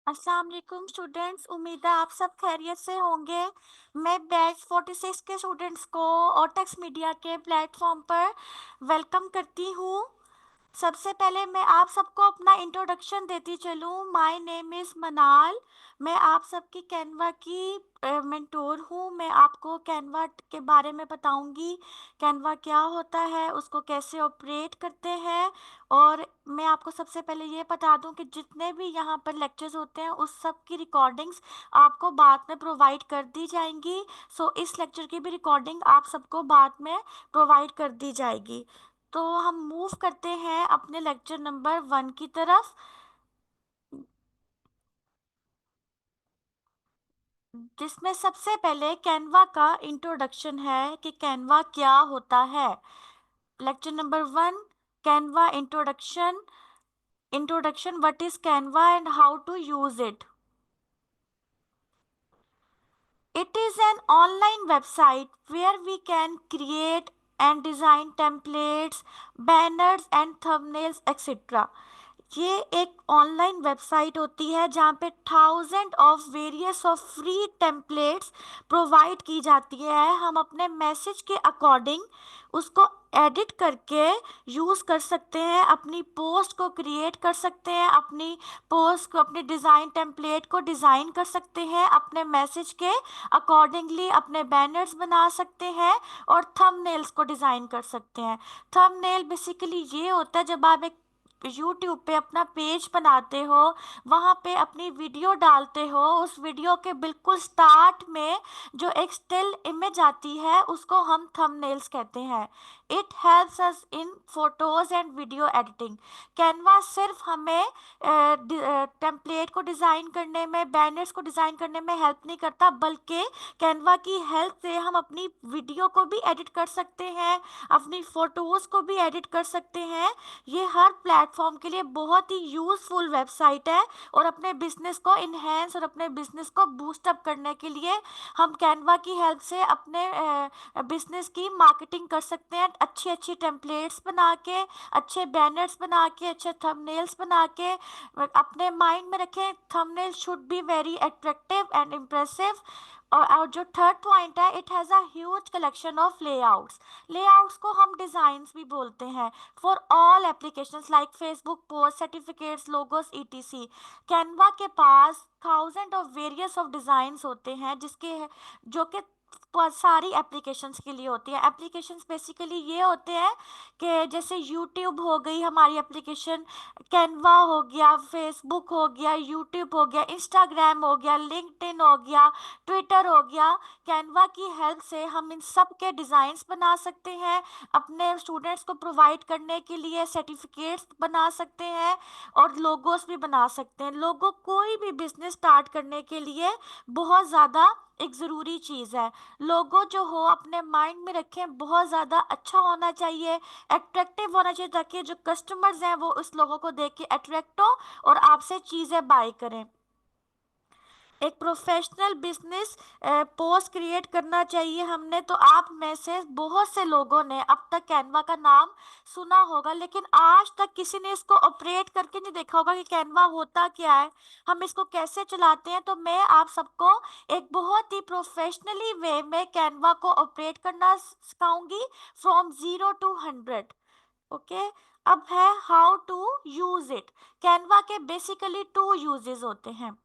अस्सलाम वालेकुम स्टूडेंट्स, उम्मीद है आप सब खैरियत से होंगे। मैं बैच 46 के स्टूडेंट्स को ओटेक्स मीडिया के प्लेटफॉर्म पर वेलकम करती हूँ। सबसे पहले मैं आप सबको अपना इंट्रोडक्शन देती चलूँ। माय नेम इज़ मनाल। मैं आप सबकी कैनवा की मेंटोर हूँ। मैं आपको कैनवा के बारे में बताऊँगी, कैनवा क्या होता है, उसको कैसे ऑपरेट करते हैं। और मैं आपको सबसे पहले ये बता दूं कि जितने भी यहाँ पर लेक्चर्स होते हैं उस सब की रिकॉर्डिंग्स आपको बाद में प्रोवाइड कर दी जाएंगी। सो इस लेक्चर की भी रिकॉर्डिंग आप सबको बाद में प्रोवाइड कर दी जाएगी। तो हम मूव करते हैं अपने लेक्चर नंबर 1 की तरफ, जिसमें सबसे पहले कैनवा का इंट्रोडक्शन है कि कैनवा क्या होता है। Lecture number 1, Canva introduction. Introduction, what is Canva and how to use it. It is an online website where we can create and design templates, banners and thumbnails etc. ये एक online website होती है जहाँ पे thousand of various of free templates provide की जाती है। हम अपने मैसेज के अकॉर्डिंग उसको एडिट करके यूज़ कर सकते हैं, अपनी पोस्ट को क्रिएट कर सकते हैं, अपनी पोस्ट को, अपने डिज़ाइन टेम्पलेट को डिज़ाइन कर सकते हैं, अपने मैसेज के अकॉर्डिंगली अपने बैनर्स बना सकते हैं और थंबनेल्स को डिज़ाइन कर सकते हैं। थंबनेल बेसिकली ये होता है जब आप एक यूट्यूब पे अपना पेज बनाते हो, वहाँ पे अपनी वीडियो डालते हो, उस वीडियो के बिल्कुल स्टार्ट में जो एक स्टिल इमेज आती है उसको हम थंबनेल्स कहते हैं। It helps us in photos and video editing. Canva सिर्फ हमें टेम्पलेट को डिज़ाइन करने में, बैनर्स को डिज़ाइन करने में हेल्प नहीं करता, बल्कि कैनवा की हेल्प से हम अपनी वीडियो को भी एडिट कर सकते हैं, अपनी फ़ोटोज़ को भी एडिट कर सकते हैं। ये हर प्लेटफॉर्म के लिए बहुत ही यूज़फुल वेबसाइट है और अपने बिजनेस को इन्हेंस और अपने बिजनेस को बूस्ट अप करने के लिए हम कैनवा की हेल्प से अपने बिजनेस की मार्केटिंग कर सकते हैं। अच्छी अच्छी टेम्पलेट्स बना के, अच्छे बैनर्स बना के, अच्छे थंबनेल्स बना के। अपने माइंड में रखें, thumbnail should be very attractive and impressive. और जो थर्ड पॉइंट है, it has a huge collection of layouts. Layouts को हम डिज़ाइंस भी बोलते हैं, for all applications like Facebook post, certificates, logos ETC. Canva के पास thousand of various of designs होते हैं जिसके जो कि सारी एप्लीकेशंस के लिए होती है। एप्लीकेशंस बेसिकली ये होते हैं कि जैसे यूट्यूब हो गई हमारी एप्लीकेशन, कैनवा हो गया, फेसबुक हो गया, यूट्यूब हो गया, इंस्टाग्राम हो गया, लिंक्डइन हो गया, ट्विटर हो गया। कैनवा की हेल्प से हम इन सब के डिज़ाइंस बना सकते हैं, अपने स्टूडेंट्स को प्रोवाइड करने के लिए सर्टिफिकेट्स बना सकते हैं और लोगोस भी बना सकते हैं। लोगो कोई भी बिजनेस स्टार्ट करने के लिए बहुत ज़्यादा एक ज़रूरी चीज़ है। लोगो जो हो अपने माइंड में रखें, बहुत ज़्यादा अच्छा होना चाहिए, अट्रैक्टिव होना चाहिए, ताकि जो कस्टमर्स हैं वो उस लोगों को देख के अट्रैक्ट हो और आपसे चीज़ें बाय करें। एक प्रोफेशनल बिजनेस पोस्ट क्रिएट करना चाहिए हमने। तो आप में से बहुत से लोगों ने अब तक कैनवा का नाम सुना होगा, लेकिन आज तक किसी ने इसको ऑपरेट करके नहीं देखा होगा कि कैनवा होता क्या है, हम इसको कैसे चलाते हैं। तो मैं आप सबको एक बहुत ही प्रोफेशनली वे में कैनवा को ऑपरेट करना सिखाऊंगी, फ्रॉम 0 to 100। ओके, अब है how to use it. Canva के बेसिकली 2 यूजेस होते हैं।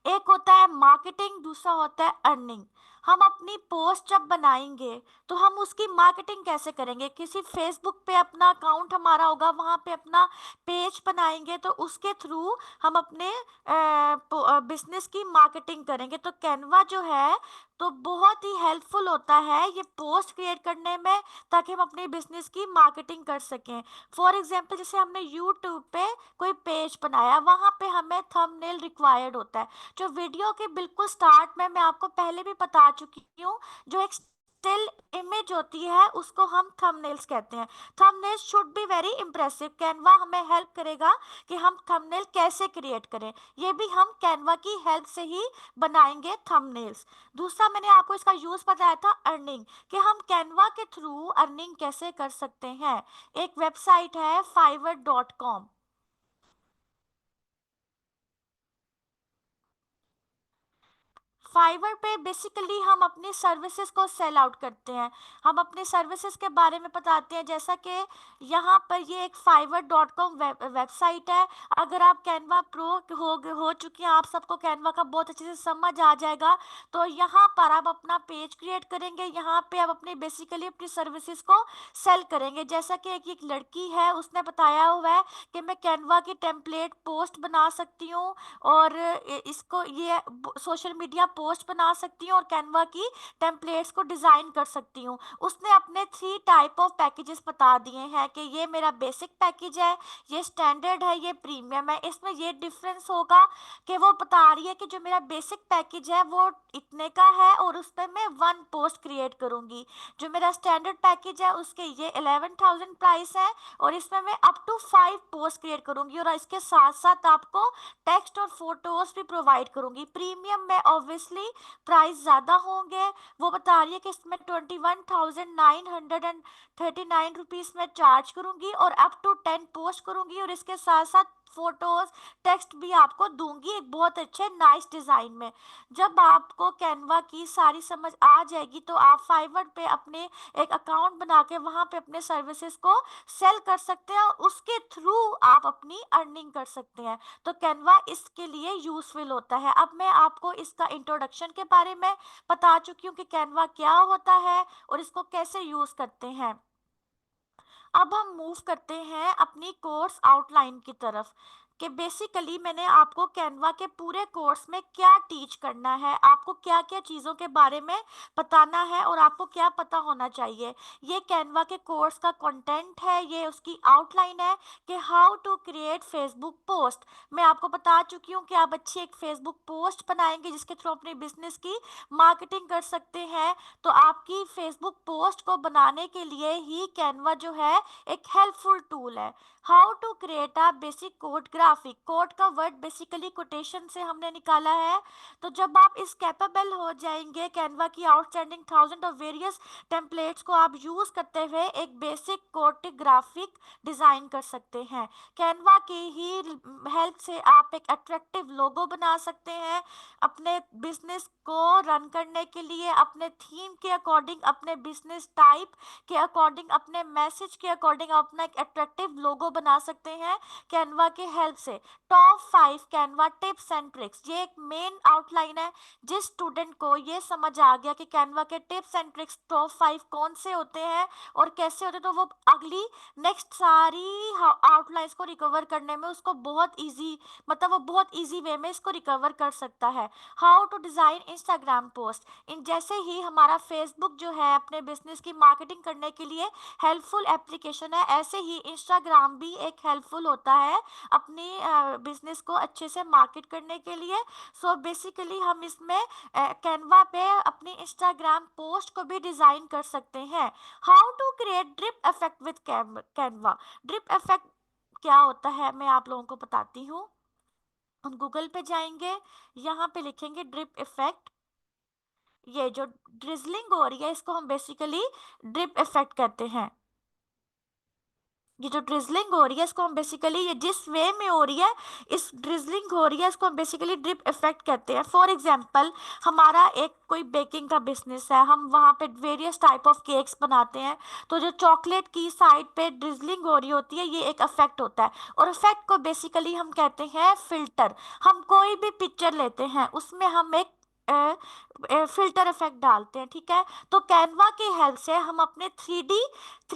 एक होता है मार्केटिंग, दूसरा होता है अर्निंग। हम अपनी पोस्ट जब बनाएंगे तो हम उसकी मार्केटिंग कैसे करेंगे? किसी फेसबुक पे अपना अकाउंट हमारा होगा, वहाँ पे अपना पेज बनाएंगे, तो उसके थ्रू हम अपने बिजनेस की मार्केटिंग करेंगे। तो कैनवा जो है तो बहुत ही हेल्पफुल होता है ये पोस्ट क्रिएट करने में, ताकि हम अपने बिजनेस की मार्केटिंग कर सकें। फॉर एग्जाम्पल, जैसे हमने यूट्यूब पे कोई पेज बनाया, वहाँ पे हमें थंबनेल रिक्वायर्ड होता है। जो वीडियो के बिल्कुल स्टार्ट में मैं आपको पहले भी बता चुकी हूँ, जो एक स्टिल इमेज होती है उसको हम थंबनेल्स कहते हैं। Thumbnails should be very impressive. Canva हमें हेल्प करेगा कि हम थंबनेल कैसे क्रिएट करें, ये भी हम कैनवा की हेल्प से ही बनाएंगे थंबनेल्स। दूसरा मैंने आपको इसका यूज बताया था अर्निंग, कि हम कैनवा के थ्रू अर्निंग कैसे कर सकते हैं। एक वेबसाइट है fiverr.com। फाइवर पे बेसिकली हम अपनी सर्विसेज को सेल आउट करते हैं, हम अपनी सर्विसेज के बारे में बताते हैं। जैसा कि यहाँ पर ये एक fiverr.com वेबसाइट है। अगर आप कैनवा प्रो हो चुकी हैं, आप सबको कैनवा का बहुत अच्छे से समझ आ जाएगा। तो यहाँ पर आप अपना पेज क्रिएट करेंगे, यहाँ पे आप अपनी बेसिकली अपनी सर्विसेज को सेल करेंगे। जैसा कि एक लड़की है, उसने बताया हुआ है कि मैं कैनवा की टेम्पलेट पोस्ट बना सकती हूँ, और इसको ये सोशल मीडिया पोस्ट बना सकती हूँ, और कैनवा की टेम्पलेट्स को डिजाइन कर सकती हूँ। उसने अपने 3 टाइप ऑफ पैकेजेस बता दिए हैं कि ये मेरा बेसिक पैकेज है, ये स्टैंडर्ड है, ये प्रीमियम है। इसमें ये डिफरेंस होगा कि वो बता रही है कि जो मेरा बेसिक पैकेज है वो इतने का है, और उस पर मैं 1 पोस्ट क्रिएट करूंगी। जो मेरा स्टैंडर्ड पैकेज है उसके ये 11,000 प्राइस है, और इसमें मैं अप टू 5 पोस्ट क्रिएट करूंगी, और इसके साथ साथ आपको टेक्स्ट और फोटोज भी प्रोवाइड करूंगी। प्रीमियम में ऑब्वियसली प्राइस ज़्यादा होंगे। वो बता रही है कि इसमें 21,939 रुपीज़ में चार्ज करूंगी, और अप टू 10 पोस्ट करूंगी, और इसके साथ साथ फोटोज टेक्स्ट भी आपको दूंगी एक बहुत अच्छे नाइस डिजाइन में। जब आपको कैनवा की सारी समझ आ जाएगी तो आप फाइवर पे अपने एक अकाउंट बना के वहां पे अपने सर्विसेज को सेल कर सकते हैं, और उसके थ्रू आप अपनी अर्निंग कर सकते हैं। तो कैनवा इसके लिए यूजफुल होता है। अब मैं आपको इसका इंट्रोडक्शन के बारे में बता चुकी हूँ कि कैनवा क्या होता है और इसको कैसे यूज करते हैं। अब हम मूव करते हैं अपनी कोर्स आउटलाइन की तरफ, कि बेसिकली मैंने आपको कैनवा के पूरे कोर्स में क्या टीच करना है, आपको क्या क्या चीज़ों के बारे में बताना है, और आपको क्या पता होना चाहिए। ये कैनवा के कोर्स का कंटेंट है, ये उसकी आउटलाइन है कि how to create Facebook post. मैं आपको बता चुकी हूँ कि आप अच्छी एक फेसबुक पोस्ट बनाएंगे जिसके थ्रू अपने बिजनेस की मार्केटिंग कर सकते हैं। तो आपकी फेसबुक पोस्ट को बनाने के लिए ही कैनवा जो है एक हेल्पफुल टूल है। How to create a basic quote graphic, quote का वर्ड बेसिकली कोटेशन से हमने निकाला है। तो जब आप इस कैपेबल हो जाएंगे, कैनवा की outstanding thousand of various templates को आप यूज करते हुए एक बेसिक कोड ग्राफिक डिजाइन कर सकते हैं। कैनवा की ही हेल्प से आप एक अट्रैक्टिव लोगो बना सकते हैं अपने बिजनेस को रन करने के लिए, अपने थीम के अकॉर्डिंग, अपने बिजनेस टाइप के अकॉर्डिंग, अपने मैसेज के अकॉर्डिंग आप अपना एक अट्रैक्टिव लोगो बना सकते हैं कैनवा के हेल्प से। Top 5 Canva tips and tricks, ये एक मेन आउटलाइन है। जिस स्टूडेंट को ये समझ आ गया कि कैनवा के टिप्स एंड ट्रिक्स टॉप 5 कौन से होते हैं और कैसे होते हैं, तो वो अगली नेक्स्ट सारी आउटलाइंस को रिकवर करने में उसको बहुत इजी, मतलब वो बहुत इजी वे में इसको रिकवर कर सकता है। How to design Instagram post, इन जैसे ही हमारा फेसबुक जो है अपने बिजनेस की मार्केटिंग करने के लिए हेल्पफुल एप्लीकेशन है, ऐसे ही इंस्टाग्राम भी एक हेल्पफुल होता है अपनी बिजनेस को अच्छे से मार्केट करने के लिए। सो बेसिकली हम इसमें कैनवा पे अपनी इंस्टाग्राम पोस्ट को भी डिजाइन कर सकते हैं। How to create drip effect with Canva, drip effect क्या होता है मैं आप लोगों को बताती हूँ। हम गूगल पे जाएंगे, यहाँ पे लिखेंगे ड्रिप इफेक्ट। ये जो ड्रिजलिंग हो रही है इसको हम बेसिकली ड्रिप इफेक्ट कहते हैं। ये जो ड्रिजलिंग हो रही है इसको हम बेसिकली, ये जिस वे में हो रही है, इस ड्रिजलिंग हो रही है इसको हम बेसिकली ड्रिप इफेक्ट कहते हैं। फॉर एग्जांपल हमारा एक कोई बेकिंग का बिजनेस है, हम वहाँ पे वेरियस टाइप ऑफ केक्स बनाते हैं, तो जो चॉकलेट की साइड पे ड्रिजलिंग हो रही होती है ये एक इफेक्ट होता है, और इफेक्ट को बेसिकली हम कहते हैं फिल्टर। हम कोई भी पिक्चर लेते हैं उसमें हम एक फिल्टर इफेक्ट डालते हैं, ठीक है। तो कैनवा की हेल्प से हम अपने थ्री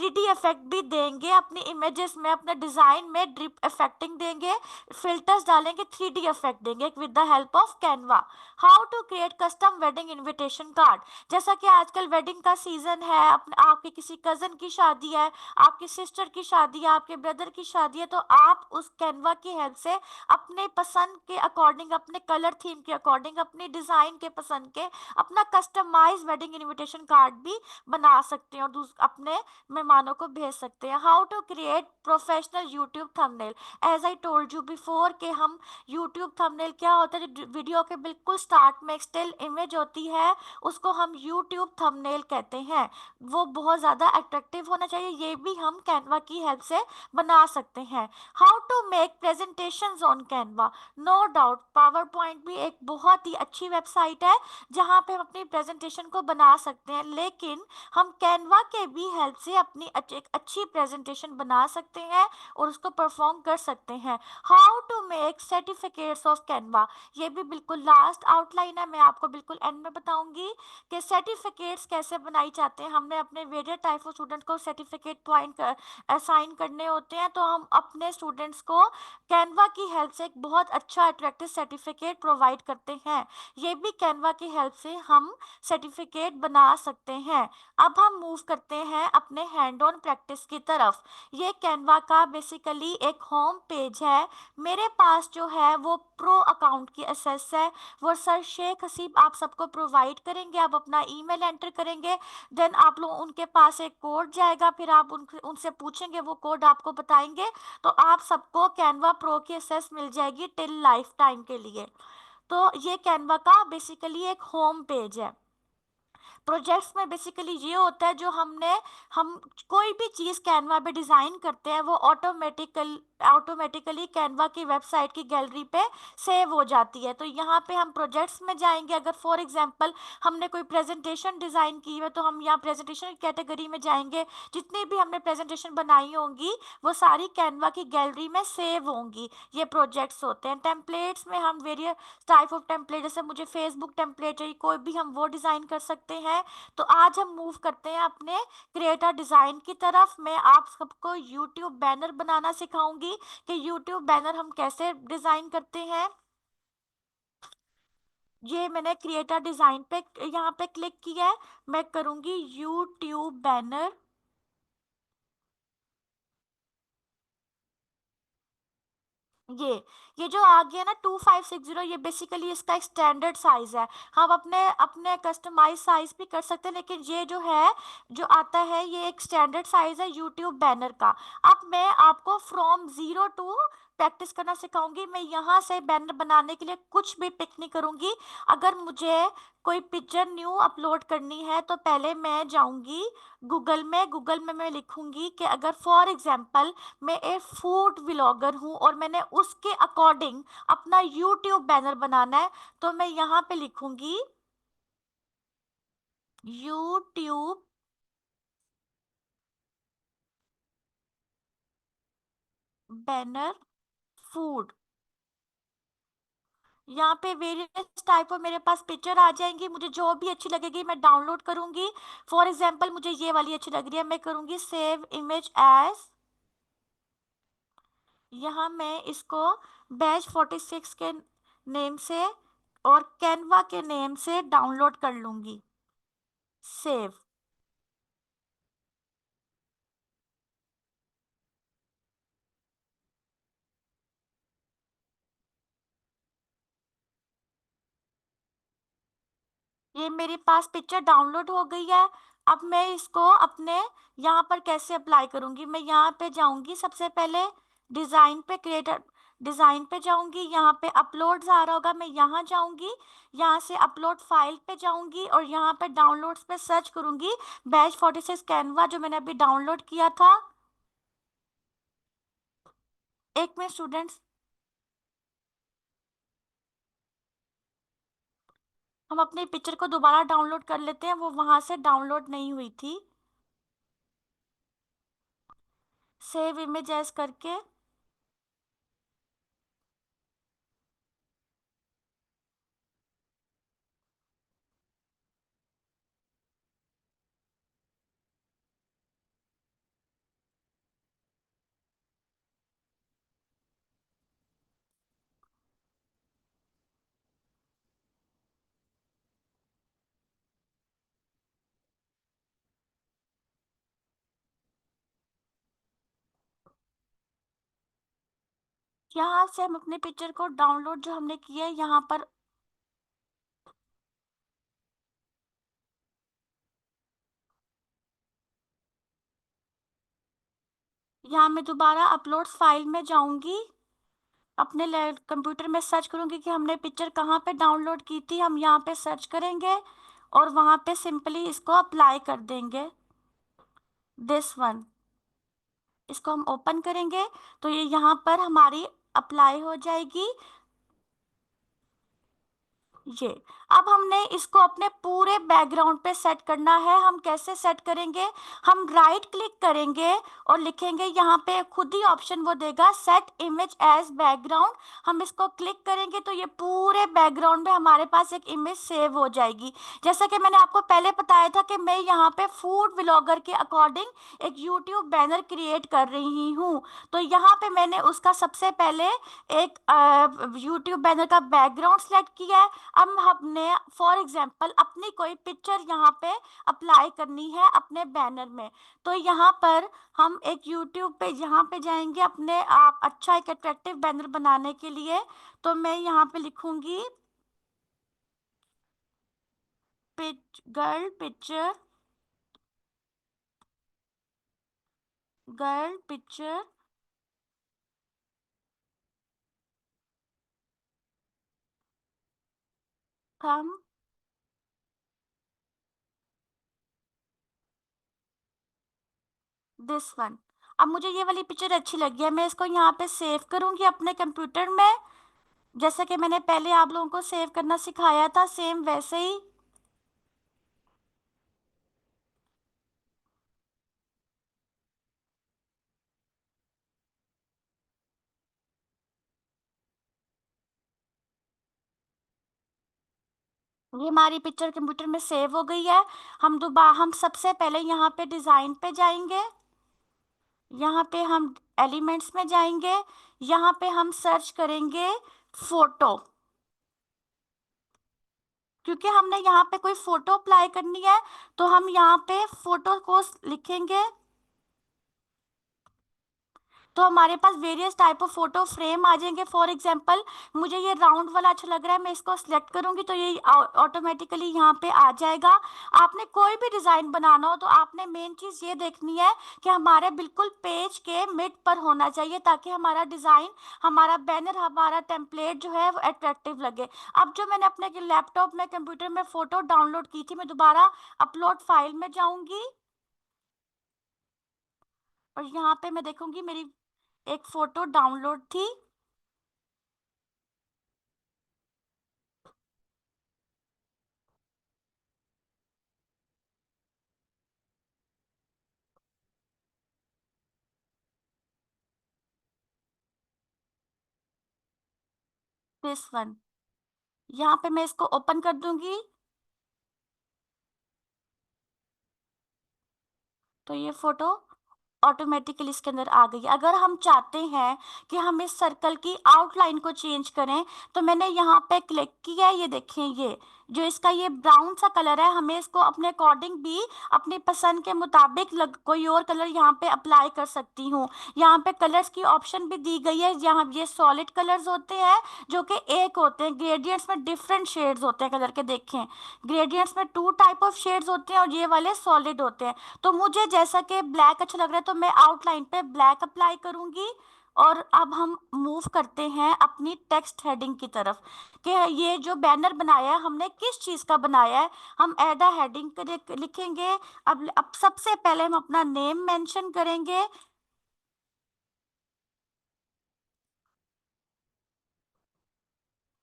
डी इफेक्ट भी देंगे अपनी इमेजेस में, अपने डिजाइन में ड्रिप इफेक्टिंग देंगे, फिल्टर्स डालेंगे, थ्री डी इफेक्ट देंगे with the help of Canva. How to create custom wedding invitation card, जैसा कि आजकल वेडिंग का सीजन है, अपने आपके किसी कजन की शादी है, आपकी सिस्टर की शादी है, आपके ब्रदर की शादी है, तो आप उस कैनवा की हेल्प से अपने पसंद के अकॉर्डिंग, अपने कलर थीम के अकॉर्डिंग, अपने डिजाइन के पसंद के अपना कस्टमाइज वेडिंग इनविटेशन कार्ड भी बना सकते हैं और अपने मेहमानों को भेज सकते हैं। How to create professional YouTube thumbnail, as I told you before कि हम यूट्यूब थंबनेल क्या होता है, जो वीडियो के बिल्कुल स्टार्ट में एक स्टिल इमेज होती है उसको हम यूट्यूब थंबनेल कहते हैं। वो बहुत ज़्यादा अट्रैक्टिव होना चाहिए, ये भी हम कैनवा की हेल्प से बना सकते हैं। How to make presentations on Canva, no doubt PowerPoint भी एक बहुत ही अच्छी वेबसाइट वेबसाइट है जहाँ पे हम अपनी प्रेजेंटेशन को बना सकते हैं, लेकिन हम कैनवा के भी हेल्प से अपनी एक अच्छी प्रेजेंटेशन बना सकते हैं और उसको परफॉर्म कर सकते हैं। How to make certificates of Canva, ये भी बिल्कुल लास्ट आउटलाइन है, मैं आपको बिल्कुल एंड में बताऊंगी कि सर्टिफिकेट्स कैसे बनाई जाते हैं। हमने अपने वेरियस टाइप ऑफ स्टूडेंट को सर्टिफिकेट पॉइंट असाइन करने होते हैं, तो हम अपने स्टूडेंट्स को कैनवा की हेल्प से एक बहुत अच्छा अट्रैक्टिव सर्टिफिकेट प्रोवाइड करते हैं। ये भी कैनवा की हेल्प से हम सर्टिफिकेट बना सकते हैं। अब हम मूव करते हैं अपने हैंड ऑन प्रैक्टिस की तरफ। ये कैनवा का बेसिकली एक होम पेज है। मेरे पास जो है वो प्रो अकाउंट की एक्सेस है, वो सर शेख हसीब आप सबको प्रोवाइड करेंगे। आप अपना ईमेल एंटर करेंगे, देन आप लोग उनके पास एक कोड जाएगा, फिर आप उनसे पूछेंगे, वो कोड आपको बताएंगे, तो आप सबको कैनवा प्रो की एक्सेस मिल जाएगी टिल लाइफ टाइम के लिए। तो ये कैनवा का बेसिकली एक होम पेज है। प्रोजेक्ट्स में बेसिकली ये होता है, जो हम कोई भी चीज़ कैनवा पे डिज़ाइन करते हैं वो ऑटोमेटिकली कैनवा की वेबसाइट की गैलरी पे सेव हो जाती है। तो यहाँ पे हम प्रोजेक्ट्स में जाएंगे, अगर फॉर एग्जांपल हमने कोई प्रेजेंटेशन डिज़ाइन की है तो हम यहाँ प्रेजेंटेशन कैटेगरी में जाएंगे, जितनी भी हमने प्रेजेंटेशन बनाई होंगी वो सारी कैनवा की गैलरी में सेव होंगी। ये प्रोजेक्ट्स होते हैं। टेम्पलेट्स में हम वेरियस टाइप ऑफ टेम्पलेट, जैसे मुझे फेसबुक टेम्पलेट चाहिए, कोई भी हम वो डिज़ाइन कर सकते हैं। तो आज हम मूव करते हैं अपने क्रिएटर डिज़ाइन की तरफ। मैं आप सबको यूट्यूब बैनर बनाना सिखाऊंगी कि यूट्यूब बैनर हम कैसे डिज़ाइन करते हैं। ये मैंने क्रिएटर डिज़ाइन पे यहाँ पे क्लिक किया है, मैं करूँगी यूट्यूब बैनर। ये ये जो आ गया ना 2560, ये बेसिकली इसका एक स्टैंडर्ड साइज है। हम अपने अपने कस्टमाइज साइज भी कर सकते हैं, लेकिन ये जो है, जो आता है, ये एक स्टैंडर्ड साइज है यूट्यूब बैनर का। अब मैं आपको फ्रॉम जीरो टू प्रैक्टिस करना सिखाऊंगी। मैं यहाँ से बैनर बनाने के लिए कुछ भी पिक नहीं करूंगी। अगर मुझे कोई पिक्चर न्यू अपलोड करनी है तो पहले मैं जाऊंगी गूगल में मैं लिखूंगी कि अगर फॉर एग्जांपल मैं एक फूड व्लॉगर हूँ और मैंने उसके अकॉर्डिंग अपना यूट्यूब बैनर बनाना है, तो मैं यहाँ पे लिखूंगी यूट्यूब बैनर फूड। यहाँ पे वेरियस टाइप ऑफ मेरे पास पिक्चर आ जाएंगी, मुझे जो भी अच्छी लगेगी मैं डाउनलोड करूंगी। फॉर एग्जांपल मुझे ये वाली अच्छी लग रही है, मैं करूंगी सेव इमेज एज। यहाँ मैं इसको बैच 46 के नेम से और कैनवा के नेम से डाउनलोड कर लूंगी। सेव। ये मेरे पास पिक्चर डाउनलोड हो गई है। अब मैं इसको अपने यहाँ पर कैसे अप्लाई करूँगी, मैं यहाँ पे जाऊँगी, सबसे पहले डिज़ाइन पे, क्रिएटर डिज़ाइन पे जाऊँगी, यहाँ पे अपलोड्स आ रहा होगा, मैं यहाँ जाऊँगी, यहाँ से अपलोड फाइल पे जाऊँगी और यहाँ पे डाउनलोड्स पे सर्च करूँगी बैच 46 कैनवा जो मैंने अभी डाउनलोड किया था। एक में स्टूडेंट्स, हम अपनी पिक्चर को दोबारा डाउनलोड कर लेते हैं, वो वहाँ से डाउनलोड नहीं हुई थी। सेव इमेज एज करके यहाँ से हम अपने पिक्चर को डाउनलोड जो हमने किया है यहाँ पर, यहाँ मैं दोबारा अपलोड्स फाइल में जाऊंगी, अपने कंप्यूटर में सर्च करूंगी कि हमने पिक्चर कहाँ पे डाउनलोड की थी, हम यहाँ पे सर्च करेंगे और वहाँ पे सिंपली इसको अप्लाई कर देंगे, दिस वन। इसको हम ओपन करेंगे तो ये यहाँ पर हमारी अप्लाई हो जाएगी। ये अब हमने इसको अपने पूरे बैकग्राउंड पे सेट करना है। हम कैसे सेट करेंगे? हम राइट क्लिक करेंगे और लिखेंगे, यहाँ पे खुद ही ऑप्शन वो देगा सेट इमेज एज बैकग्राउंड। हम इसको क्लिक करेंगे तो ये पूरे बैकग्राउंड में हमारे पास एक इमेज सेव हो जाएगी। जैसा कि मैंने आपको पहले बताया था कि मैं यहाँ पे फूड व्लॉगर के अकॉर्डिंग एक यूट्यूब बैनर क्रिएट कर रही हूँ। तो यहाँ पे मैंने उसका सबसे पहले एक यूट्यूब बैनर का बैकग्राउंड सेलेक्ट किया है। अब हमने फॉर एग्जांपल अपनी कोई पिक्चर यहाँ पे अप्लाई करनी है अपने बैनर में। तो यहाँ पर हम एक यूट्यूब पे यहाँ पे जाएंगे अपने आप अच्छा एक अट्रैक्टिव बैनर बनाने के लिए। तो मैं यहाँ पे लिखूंगी girl picture, girl picture from this one. अब मुझे ये वाली पिक्चर अच्छी लगी है, मैं इसको यहाँ पे सेव करूंगी अपने कंप्यूटर में। जैसे कि मैंने पहले आप लोगों को सेव करना सिखाया था, सेम वैसे ही। ये हमारी पिक्चर कंप्यूटर में सेव हो गई है। हम सबसे पहले यहाँ पे डिजाइन पे जाएंगे, यहाँ पे हम एलिमेंट्स में जाएंगे, यहाँ पे हम सर्च करेंगे फोटो। क्योंकि हमने यहाँ पे कोई फोटो अप्लाई करनी है तो हम यहाँ पे फोटो को लिखेंगे। तो हमारे पास various type of photo frame आ जाएंगे। फॉर एग्जांपल मुझे ये राउंड वाला अच्छा लग रहा है, मैं इसको सिलेक्ट करूंगी तो ये ऑटोमेटिकली यहाँ पे आ जाएगा। आपने कोई भी डिजाइन बनाना हो तो आपने मेन चीज ये देखनी है कि हमारे बिल्कुल पेज के मिड पर होना चाहिए, ताकि हमारा डिजाइन, हमारा बैनर, हमारा टेम्पलेट जो है वो अट्रैक्टिव लगे। अब जो मैंने अपने लैपटॉप में कंप्यूटर में फोटो डाउनलोड की थी, मैं दोबारा अपलोड फाइल में जाऊंगी और यहाँ पे मैं देखूंगी मेरी एक फोटो डाउनलोड थी। This one. यहाँ पे मैं इसको ओपन कर दूंगी तो ये फोटो ऑटोमेटिकली इसके अंदर आ गई। अगर हम चाहते हैं कि हम इस सर्कल की आउटलाइन को चेंज करें तो मैंने यहाँ पे क्लिक किया है। ये देखें, ये जो इसका ये ब्राउन सा कलर है, हमें इसको अपने अकॉर्डिंग भी अपनी पसंद के मुताबिक कोई और कलर यहाँ पे अप्लाई कर सकती हूँ। यहाँ पे कलर्स की ऑप्शन भी दी गई है। यहाँ ये सॉलिड कलर्स होते हैं जो कि एक होते हैं, ग्रेडियंट्स में डिफरेंट शेड्स होते हैं कलर के। देखें, ग्रेडियंट्स में टू टाइप ऑफ शेड्स होते हैं और ये वाले सॉलिड होते हैं। तो मुझे जैसा कि ब्लैक अच्छा लग रहा है तो मैं आउटलाइन पे ब्लैक अप्लाई करूंगी। और अब हम मूव करते हैं अपनी टेक्स्ट हेडिंग की तरफ कि ये जो बैनर बनाया है हमने किस चीज़ का बनाया है। हम एड अ हेडिंग लिखेंगे। अब सबसे पहले हम अपना नेम मेंशन करेंगे।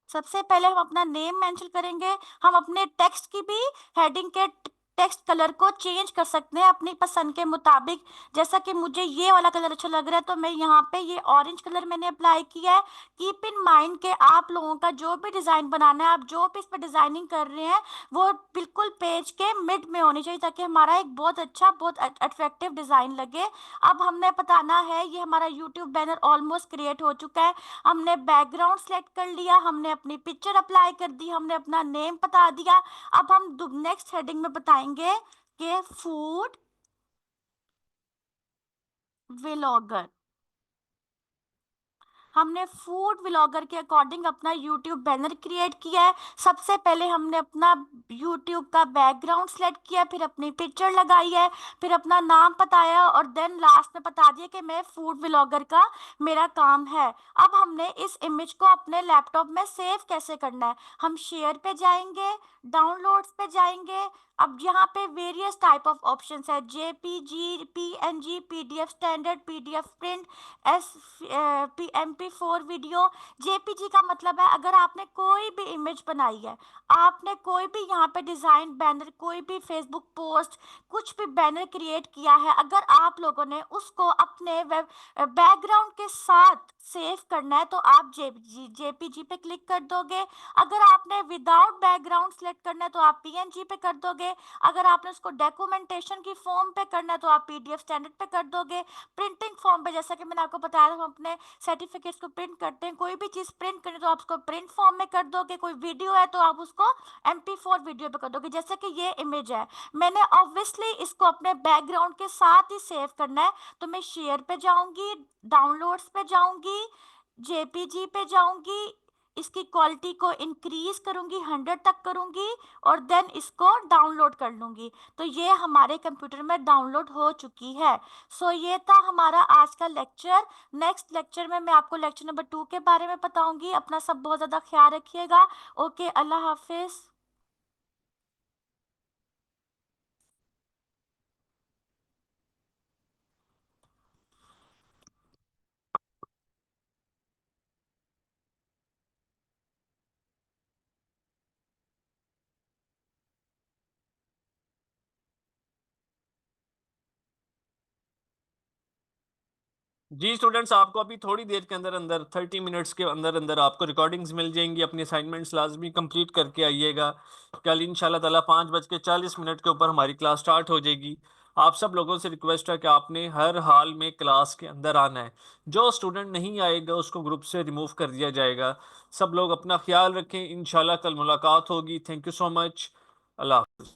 सबसे पहले हम अपना नेम मेंशन करेंगे। हम अपने टेक्स्ट की भी हेडिंग के टेक्स्ट कलर को चेंज कर सकते हैं अपनी पसंद के मुताबिक। जैसा कि मुझे ये वाला कलर अच्छा लग रहा है तो मैं यहाँ पे ये ऑरेंज कलर मैंने अप्लाई किया है। कीप इन माइंड के आप लोगों का जो भी डिजाइन बनाना है, आप जो भी इस पर डिजाइनिंग कर रहे हैं, वो बिल्कुल पेज के मिड में होनी चाहिए ताकि हमारा एक बहुत अच्छा, बहुत अट्रैक्टिव डिजाइन लगे। अब हमने बताना है, ये हमारा यूट्यूब बैनर ऑलमोस्ट क्रिएट हो चुका है। हमने बैकग्राउंड सेलेक्ट कर लिया, हमने अपनी पिक्चर अप्लाई कर दी, हमने अपना नेम बता दिया। अब हम नेक्स्ट हेडिंग में बताएंगे कि फूड व्लॉगर। हमने फूड व्लॉगर के अकॉर्डिंग अपना यूट्यूब बैनर क्रिएट किया है। सबसे पहले हमने अपना यूट्यूब का बैकग्राउंड सेलेक्ट किया, फिर अपनी पिक्चर लगाई है, फिर अपना नाम बताया और देन लास्ट में बता दिया कि मैं फूड व्लॉगर का मेरा काम है। अब हमने इस इमेज को अपने लैपटॉप में सेव कैसे करना है? हम शेयर पे जाएंगे, डाउनलोड्स पे जाएंगे, अब यहाँ पे वेरियस टाइप ऑफ ऑप्शंस है, JPG, PNG, PDF standard, PDF print, S MP4 video. JPG का मतलब है अगर आपने कोई भी इमेज बनाई है, आपने कोई भी यहाँ पे डिजाइन बैनर, कोई भी फेसबुक पोस्ट, कुछ भी बैनर क्रिएट किया है, अगर आप लोगों ने उसको अपने वेब बैकग्राउंड के साथ सेव करना है तो आप जेपीजी पे क्लिक कर दोगे। अगर आपने विदाउट बैकग्राउंड सेलेक्ट करना है तो आप पीएनजी पे कर दोगे। अगर आपने उसको डॉक्यूमेंटेशन की फॉर्म पे करना है तो आप पीडीएफ स्टैंडर्ड पे कर दोगे। प्रिंटिंग फॉर्म पे, जैसा कि मैंने आपको बताया था, हम अपने सर्टिफिकेट्स को प्रिंट करते हैं, कोई भी चीज प्रिंट करनी है तो आप उसको प्रिंट फॉर्म में कर दोगे। कोई वीडियो है तो आप उसको MP4 वीडियो पे कर दोगे। जैसे कि ये इमेज है, मैंने ऑब्वियसली इसको अपने बैकग्राउंड के साथ ही सेव करना है, तो मैं शेयर पे जाऊंगी, डाउनलोड्स पे जाऊंगी, जेपीजी पे जाऊंगी, इसकी क्वालिटी को इंक्रीज करूंगी, 100 तक करूंगी, और देन इसको डाउनलोड कर लूंगी। तो ये हमारे कंप्यूटर में डाउनलोड हो चुकी है। ये था हमारा आज का लेक्चर। नेक्स्ट लेक्चर में मैं आपको लेक्चर नंबर 2 के बारे में बताऊंगी। अपना सब बहुत ज़्यादा ख्याल रखिएगा। ओके, अल्लाह हाफिज। जी स्टूडेंट्स, आपको अभी थोड़ी देर के अंदर अंदर 30 मिनट्स के अंदर अंदर आपको रिकॉर्डिंग्स मिल जाएंगी। अपनी असाइनमेंट्स लाजमी कंप्लीट करके आइएगा। कल इंशाल्लाह ताला 5:40 के ऊपर हमारी क्लास स्टार्ट हो जाएगी। आप सब लोगों से रिक्वेस्ट है कि आपने हर हाल में क्लास के अंदर आना है। जो स्टूडेंट नहीं आएगा उसको ग्रुप से रिमूव कर दिया जाएगा। सब लोग अपना ख्याल रखें। इंशाल्लाह कल मुलाकात होगी। Thank you so much. अल्लाह हाफ़िज़।